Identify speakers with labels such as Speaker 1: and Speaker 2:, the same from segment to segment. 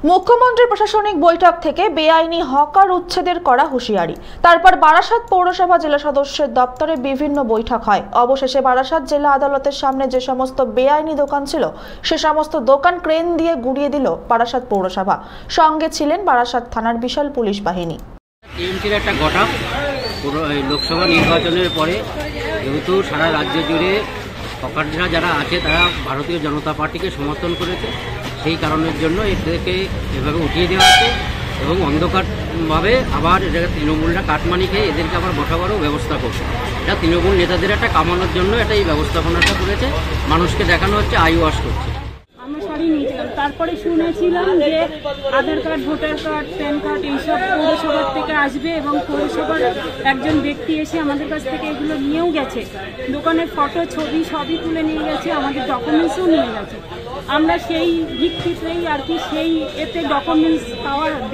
Speaker 1: মুখ্যমন্ত্রীর প্রশাসনিক বৈঠক থেকে বেআইনি হকার উচ্ছেদের করা হুঁশিয়ারি। তারপর বারাসাত পৌরসভা জেলা সদস্যের দপ্তরে বিভিন্ন বৈঠক হয়। অবশেষে বারাসাত জেলা আদালতের সামনে যে সমস্ত বেআইনি দোকান ছিল সে সমস্ত দোকান ক্রেন দিয়ে গুড়িয়ে দিল বারাসাত পৌরসভা। সঙ্গে ছিলেন বারাসাত থানার বিশাল পুলিশ বাহিনী।
Speaker 2: টিএমসির একটা ঘটক লোকসভা নির্বাচনের পরে যেহেতু সারা রাজ্য জুড়ে হকাররা যারা আছে তারা ভারতীয় জনতা পার্টিকে সমর্থন করেছে, সেই কারণের জন্য এদেরকে এভাবে উঠিয়ে দেওয়া হচ্ছে এবং অন্ধকারভাবে আবার এটাকে তৃণমূলরা কাটমানি খেয়ে এদেরকে আবার বসাবারও ব্যবস্থা করছে। এটা তৃণমূল নেতাদের একটা কামানোর জন্য এটা এই ব্যবস্থাপনাটা করেছে, মানুষকে দেখানো হচ্ছে আই ওয়াশ করছে।
Speaker 3: আমরা শাড়ি নিয়েছিলাম, তারপরে শুনেছিলাম যে Aadhaar card, voter card, PAN card এইসব পৌরসভার থেকে আসবে এবং পৌরসভার একজন ব্যক্তি এসে আমাদের কাছ থেকে এগুলো নিয়েও গেছে। দোকানের ফটো, ছবি সবই তুলে নিয়ে গেছে, আমাদের ডকুমেন্টসও নিয়ে গেছে। আমরা সেই ভিত্তিতেই আর কি সেই এতে ডকুমেন্টস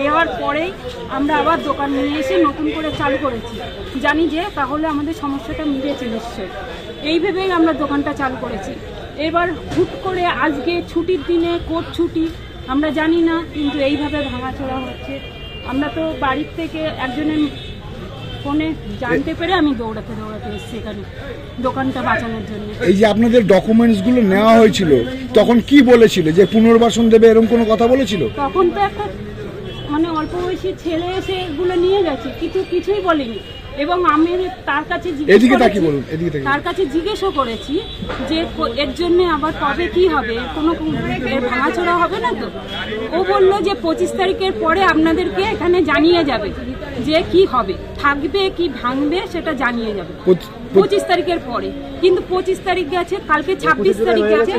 Speaker 3: দেওয়ার পরেই আমরা আবার দোকান নিয়ে এসে নতুন করে চালু করেছি। জানি যে তাহলে আমাদের সমস্যাটা মিটেছে নিশ্চয়, এই ভেবেই আমরা দোকানটা চালু করেছি। এবার হুট করে আজকে ছুটির দিনে কোর্ট ছুটি, আমরা জানি না, কিন্তু এইভাবে ভাঙাচোরা হচ্ছে। আমরা তো বাড়ির থেকে একজনের ফোনে জানতে পেরে আমি দৌড়াতে এসেছি এখানে দোকানটা বাঁচানোর জন্য।
Speaker 4: এই যে আপনাদের ডকুমেন্টসগুলো নেওয়া হয়েছিল তখন কি বলেছিল যে পুনর্বাসন দেবে, এরকম কোনো কথা বলেছিল?
Speaker 3: তখন তো একটা অল্প বয়সী ছেলে এসে এগুলো নিয়ে গেছে, কিছুই বলেনি। এবং আমি তার কাছে জিজ্ঞেসও করেছি যে এর জন্য আবার কবে কি হবে, কোনো ভাঙাচোরা হবে না তো? ও বললো যে 25 তারিখের পরে আপনাদেরকে এখানে জানিয়ে যাবে যে কি হবে, থাকবে কি ভাঙবে সেটা জানিয়ে যাবে 25 তারিখের পরে। কিন্তু 25 তারিখ গেছে, কালকে 26 তারিখ গেছে,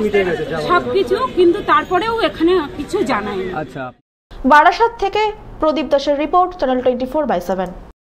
Speaker 3: সবকিছু, কিন্তু তারপরেও এখানে কিছু জানায়নি।
Speaker 1: বারাসাত থেকে প্রদীপ দাসের রিপোর্ট, চ্যানেল 24/7।